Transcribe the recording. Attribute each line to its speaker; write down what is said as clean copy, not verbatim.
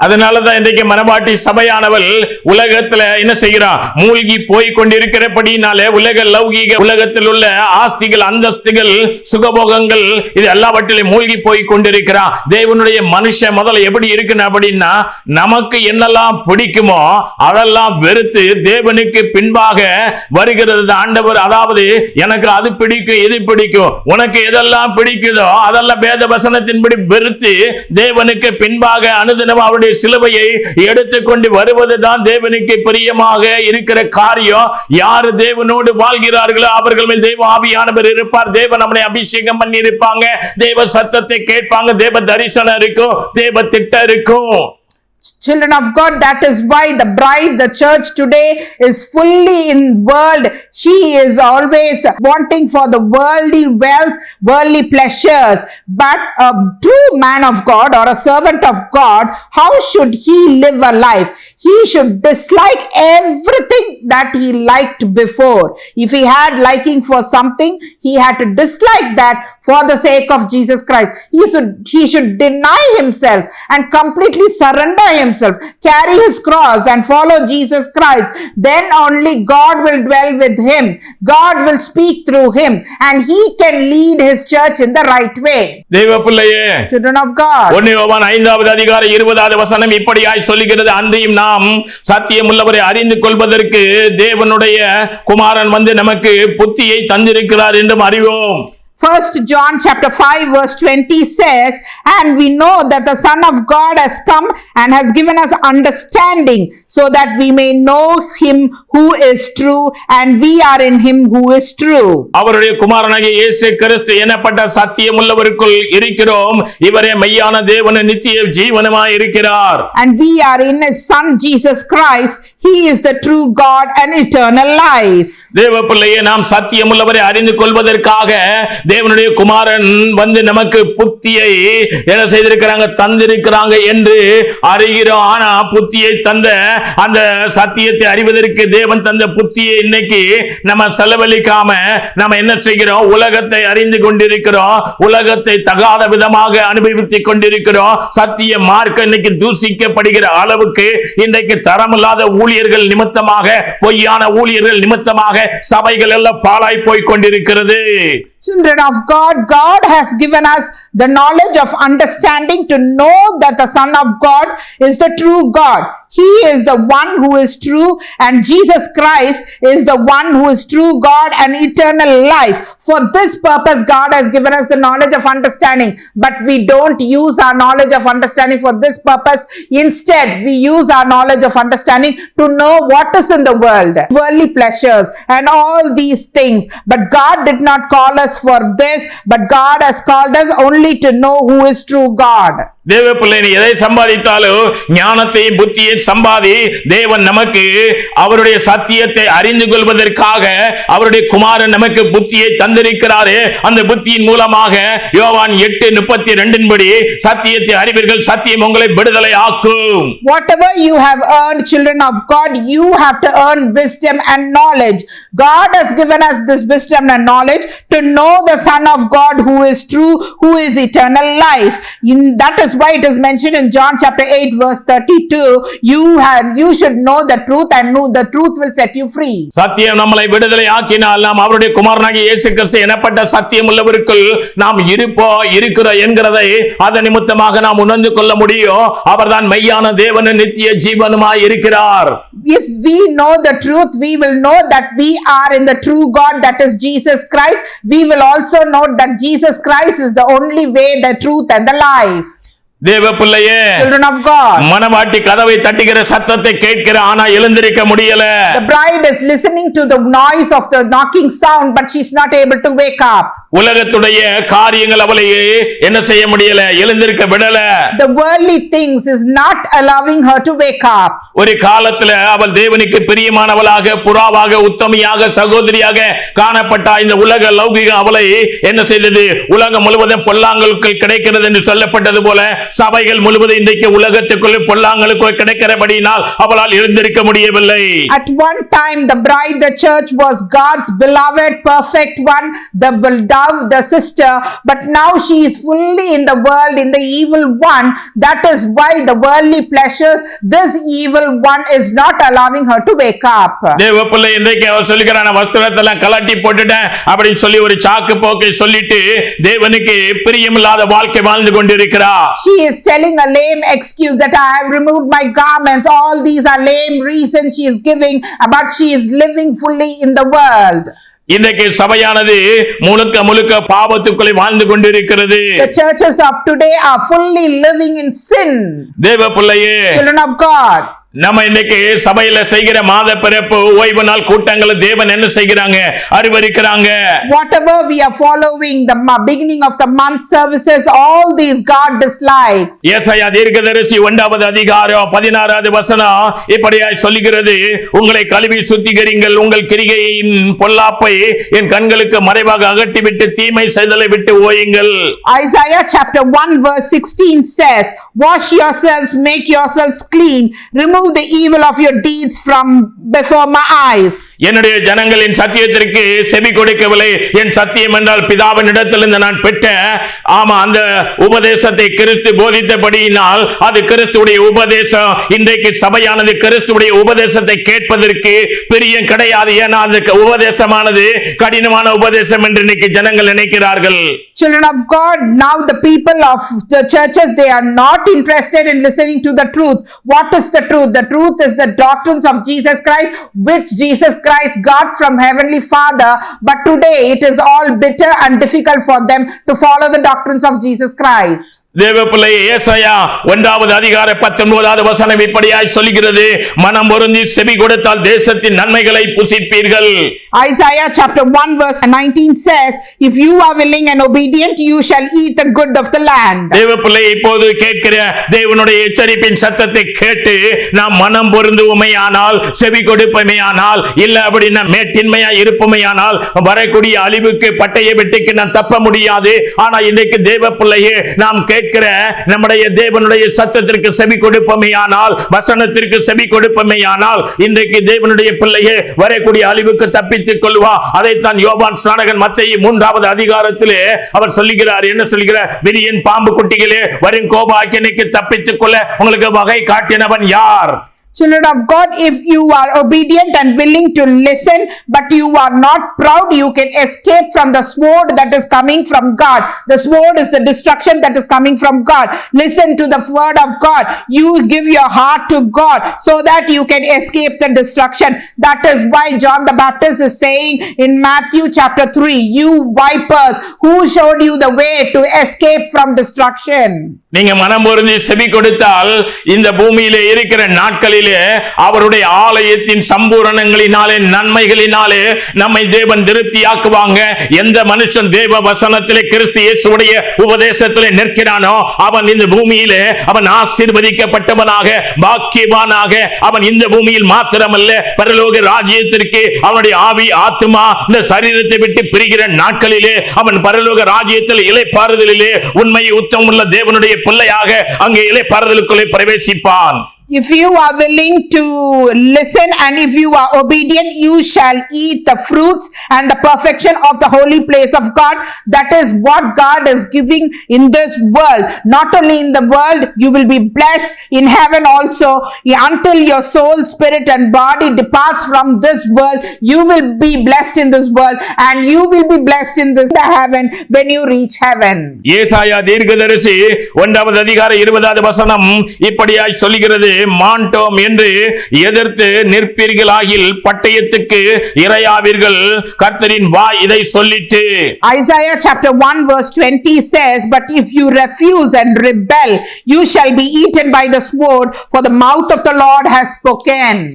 Speaker 1: அதனாலதான் இன்றைக்கு மனவாட்டி சபையானவள் உலகத்துல என்ன செய்கிறா, மூழ்கி போய் கொண்டிருக்கிறபடினாலே உலக லௌகீக உலகத்தில் உள்ள ஆஸ்திகள், அந்தஸ்துகள், சுகபோகங்கள் இது எல்லாவற்றிலும் மூழ்கி போய் கொண்டிருக்கிறா. தேவனுடைய மனுஷன் முதல்ல எப்படி இருக்கணும் அப்படின்னா, நமக்கு என்னெல்லாம் பிடிக்குமோ அதெல்லாம் வெறுத்து தேவனுக்கு பின்பாக வருகிறது ஆண்டவர். அதாவது எனக்கு அது பிடிக்கும், இது பிடிக்கும், உனக்கு எதெல்லாம் பிடிக்குதோ அதெல்லாம் வேத வசனத்தின்படி வெறுத்து தேவனுக்கு பின்பாக அனுதினம் அவருடைய சிலுவையை எடுத்துக்கொண்டு வருவதுதான் தேவனுக்கு பிரியமாக இருக்கிற காரியம். யாரு தேவனோடு வாழ்கிறார்களோ அவர்கள் மேல் தேவ ஆவியானவர் இருப்பார். தேவன் நம்மை அபிஷேகம் பண்ணி இருப்பாங்க. தேவ சத்தத்தை கேட்பாங்க. தேவ தரிசனம் இருக்கும். தேவ திட்டம் இருக்கும்.
Speaker 2: Children of God, that is why the bride, the church today is fully in world. She is always wanting for the worldly wealth, worldly pleasures. But a true man of God or a servant of God, how should he live a life? He should dislike everything that he liked before. If he had liking for something, he had to dislike that for the sake of Jesus Christ. He should deny himself and completely surrender himself, carry his cross and follow Jesus Christ. Then only God will dwell with him. God will speak through him and he can lead his church in the right way.
Speaker 1: தேவ பிள்ளையே,
Speaker 2: Children of God,
Speaker 1: 1 யோவான் 5வது அதிகாரம் 20வது வசனம் இப்படியாய் சொல்லுகிறது, அன்றியும் நாம் சத்தியம் உள்ளவரை அறிந்து கொள்வதற்கு தேவனுடைய குமாரன் வந்து நமக்கு புத்தியை தந்திருக்கிறார் என்றும் அறிவோம்.
Speaker 2: 1 John chapter 5 verse 20 says, and we know that the Son of God has come and has given us understanding so that we may know him who is true and we are in him who is true.
Speaker 1: அவருடைய குமாரனாகிய இயேசு கிறிஸ்து எனப்பட்ட சத்தியம் உள்ளவருக்குள் இருக்கிறோம். இவரே மெய்யான தேவன், நித்திய ஜீவனுமாய் இருக்கிறார்.
Speaker 2: And we are in his Son Jesus Christ. He is the true God and eternal life.
Speaker 1: தேவ பிள்ளையே, நாம் சத்தியம் உள்ளவரை அறிந்து கொள்வதற்காக தேவனுடைய குமாரன் வந்து நமக்கு புத்தியை என்ன செய்திருக்கிறாங்க, தந்திருக்கிறாங்க என்று அறிகிறோம். ஆனா புத்தியை தந்த அந்த சத்தியத்தை அறிவதற்கு தேவன் தந்த புத்தியை இன்னைக்கு நம்ம செலவழிக்காம நம்ம என்ன செய்கிறோம், உலகத்தை அறிந்து கொண்டிருக்கிறோம். உலகத்தை தகாத விதமாக அனுபவித்துக் கொண்டிருக்கிறோம். சத்திய மார்க்கம் இன்னைக்கு தூசிக்கப்படுகிற அளவுக்கு இன்றைக்கு தரமில்லாத ஊழியர்கள் நிமித்தமாக, பொய்யான ஊழியர்கள் நிமித்தமாக சபைகள் எல்லாம் பாழாய் போய் கொண்டிருக்கிறது.
Speaker 2: Children of God, God has given us the knowledge of understanding to know that the Son of God is the true God. He is the one who is true and Jesus Christ is the one who is true God and eternal life. For this purpose God has given us the knowledge of understanding, but we don't use our knowledge of understanding for this purpose. Instead, we use our knowledge of understanding to know what is in the world, worldly pleasures and all these things. But God did not call us for this, but God has called us only to know who is true God.
Speaker 1: தேவ பிள்ளை, நீ எதை சம்பாதித்தாலும் ஞானத்தையும் புத்தியை சம்பாதி. தேவன் நமக்கு அவருடைய சத்தியத்தை அறிந்து கொள்வதற்காக அவருடைய குமாரன் நமக்கு புத்தியை தந்திருக்கிறாரே. அந்த புத்தியின் மூலமாக யோவான் 8:32 படி சத்தியத்தை அறிவீர்கள், சத்தியம் உங்களை விடுதலை ஆக்கும்.
Speaker 2: Whatever you have earned, children of God, you have to earn wisdom and knowledge. God has given us this wisdom and knowledge to know the Son of God who is true, who is eternal life. That is why it is mentioned in John chapter 8 verse 32, you should know the truth and know the truth will set you free.
Speaker 1: சத்தியம் நம்மளை விடுதலை ஆக்கினால் நாம் அவருடைய குமாரனாகிய இயேசு கிறிஸ்து எனப்பட்ட சத்தியம் உள்ளவருக்குள் நாம் இருக்கிறோம் என்கிறதை அதன் நிமித்தமாக நாம் உணர்ந்து கொள்ள முடியும். அவர்தான் மெய்யான தேவன், நித்திய ஜீவனுமாய் இருக்கிறார்.
Speaker 2: If we know the truth, we will know that we are in the true God, that is Jesus Christ. We will also know that Jesus Christ is the only way, the truth and the life.
Speaker 1: தேவ பிள்ளையே,
Speaker 2: Children of God,
Speaker 1: மணவாட்டி கதவை தட்டுகிற சத்தத்தை கேட்கிற, ஆனா எழுந்திருக்க முடியல.
Speaker 2: the bride is listening to the noise of the knocking sound, but she's not able to wake up.
Speaker 1: உலகத்துடைய காரியங்கள் அவளை என்ன செய்ய முடியல, எழுந்திருக்க விடல.
Speaker 2: The worldly things is not allowing her to wake up.
Speaker 1: ஒரு காலத்துல அவள் தேவனுக்கு பிரியமானவளாக, புறாவாக, உத்தமியாக, சகோதரியாக காணப்பட்ட இந்த உலக லௌகிக அவளை என்ன செய்தது, உலகம் முழுவதும் பொல்லாங்கலுக்கு கிடைக்கிறது என்று சொல்லப்பட்டது போல சபைகள் முழுவதும் இன்றைக்கு உலகத்துக்குள்ள பொல்லாங்களுக்குள் கிடைக்கிறபடியினால் அவளால் எழுந்திருக்க முடியவில்லை.
Speaker 2: At one time, the bride, the church, was God's beloved, perfect one, the dove, the sister. But now she is fully in the world, in the evil one. That is why the worldly pleasures, this evil one is not allowing her to wake up.
Speaker 1: தேவ பிள்ளை இன்றைக்கு அவர் சொல்லுகிறான வஸ்திரத்தெல்லாம் கலட்டி போட்டுட்டேன் அப்படின்னு சொல்லி ஒரு சாக்கு போக்கை சொல்லிட்டு தேவனுக்கு பிரியமில்லாத வாழ்க்கை வாழ்ந்து கொண்டிருக்கிறார்.
Speaker 2: She is telling a lame excuse that I have removed my garments. All these are lame reasons she is giving, but she is living fully in the world.
Speaker 1: இன்றைக்கு சபையானது முழுக்க பாவத்துக்குள்ளே வாழ்ந்து கொண்டிருக்கிறது.
Speaker 2: The churches of today are fully living in sin.
Speaker 1: தேவ பிள்ளையே,
Speaker 2: Children of God,
Speaker 1: நம்ம இன்னைக்கு சபையில செய்கிற மாத பிறப்பு ஓய்வு நாள் கூட்டங்களை தேவன் என்ன செய்கிறாங்க? அறிவரிக்கிறாங்க.
Speaker 2: whatever we are following, the beginning of the month services, all these God dislikes.
Speaker 1: ஏசாயா தீர்க்கதரிசி 1வது அதிகாரம் 16வது வசனம் இப்படியாய் சொல்லுகிறது, உங்களை கழுவி சுத்திகரிங்கள், உங்கள் கிரிகையின் பொல்லாப்பை என் கண்களுக்கு மறைவாக அகற்றிவிட்டு தீமை செய்தலை விட்டு ஓயுங்கள்.
Speaker 2: Isaiah chapter 1 verse 16 says, wash yourselves, make yourselves clean, remove the evil of your deeds from before my eyes.
Speaker 1: என்னுடைய ஜனங்களின் சத்தியத்திற்கு செவி கொடுக்கவில்லை. என் சத்தியம் என்றால் பிதாவின் இடத்திலிருந்து நான் பெற்ற அந்த உபதேசத்தை கிறிஸ்து போதித்தபடியினால் அது கிறிஸ்துவுடைய உபதேசம். இன்றைக்கு சபையானது கிறிஸ்துவுடைய உபதேசத்தை கேட்பதற்கு பிரியம் கிடையாது. ஏன்னா அந்த உபதேசமானது கடினமான உபதேசம் என்று இன்னைக்கு ஜனங்கள் நினைக்கிறார்கள்.
Speaker 2: Children of God, now the people of the churches, they are not interested in listening to the truth. What is the truth? The truth is the doctrines of Jesus Christ, which Jesus Christ got from Heavenly Father. But today it is all bitter and difficult for them to follow the doctrines of Jesus Christ.
Speaker 1: தேவ பிள்ளை ஏசாயா 1வது அதிகாரம் 19வது வசனம் இப்படியாய் சொல்கிறது, மனம் பொருந்தி செவி கொடுத்தால் தேசத்தின் நன்மைகளை புசிப்பீர்கள்.
Speaker 2: Isaiah chapter 1 verse 19 says, if you are willing and obedient, you shall eat the good of the land.
Speaker 1: தேவ பிள்ளை இப்போது கேட்கிற தேவனுடைய எச்சரிப்பின் சத்தத்தை கேட்டு நாம் மனம் பொருந்துவோமையானால், செவி கொடுப்பமையானால், இல்ல அப்படின்னா மேட்டின்மையா இருப்பமையானால் வரக்கூடிய அழிவுக்கு பட்டய வெட்டிக்கு நாம் தப்ப முடியாது. ஆனா இன்றைக்கு தேவ பிள்ளையே நாம் நம்முடைய தேவனுடைய சத்தத்திற்கு செவி கொடுப்பமையானால், வசனத்திற்கு செவி கொடுப்பமையானால் இன்றைக்கு தேவனுடைய பிள்ளையே வரக்கூடிய அழிவுக்கு தப்பித்துக் கொள்வா. அதைத்தான் யோவான் ஸ்நானகன் மத்தேயு 3வது அதிகாரத்திலே அவர் சொல்லுகிறார். என்ன சொல்லுகிறார்? விரியன் பாம்பு குட்டிகளே, வரும் கோப ஆக்கினைக்கு தப்பித்துக் கொள்ள உங்களுக்கு வகை காட்டினவன் யார்?
Speaker 2: Children of God, if you are obedient and willing to listen, but you are not proud, you can escape from the sword that is coming from God. The sword is the destruction that is coming from God. Listen to the word of God. You give your heart to God so that you can escape the destruction. That is why John the Baptist is saying in Matthew chapter 3, you vipers, who showed you the way to escape from destruction?
Speaker 1: நீங்க மனம் பொருந்தி செவி கொடுத்தால் இந்த பூமியிலே இருக்கிற நாட்களில் அவருடைய ஆலயத்தின் சம்பூரணங்களினாலே நன்மைகளினாலே நம்மை தேவன் திருப்தியாக்குவாங்க. எந்த மனுஷன் தேவ வசனத்திலே கிறிஸ்து இயேசுவுடைய உபதேசத்திலே நிற்கிறானோ அவன் இந்த பூமியிலே அவன் ஆசீர்வதிக்கப்பட்டவனாக, பாக்கியவானாக, அவன் இந்த பூமியில் மாத்திரமல்ல பரலோக ராஜ்யத்திற்கு அவனுடைய ஆவி ஆத்துமா இந்த சரீரத்தை விட்டு பிரிகிற நாட்களிலே அவன் பரலோக ராஜ்யத்தில் இளைப்பாறுதலிலே உண்மை உத்தமமுள்ள தேவனுடைய பிள்ளையாக அங்கே இளைப்பாறுதலுக்குள்ளே பிரவேசிப்பான்.
Speaker 2: If you are willing to listen and if you are obedient, you shall eat the fruits and the perfection of the holy place of God. That is what God is giving in this world. Not only in the world, you will be blessed in heaven also. Until your soul, spirit and body departs from this world, you will be blessed in this world and you will be blessed in this heaven when you reach heaven.
Speaker 1: ஏசாயா தீர்க்கதரிசி 1வது அதிகாரம் 20வது வசனம் இப்படியாய் சொல்லுகிறது, மாண்டோம் என்று எதிர்த்து நிற்பீர்களாகில் பட்டயத்துக்கு இரையாவீர்கள், கர்த்தரின் வாய் இதை சொல்லிட்டு.
Speaker 2: Isaiah chapter 1 verse 20 says, but if you refuse and rebel, you shall be eaten by the sword, for the mouth of the Lord has spoken.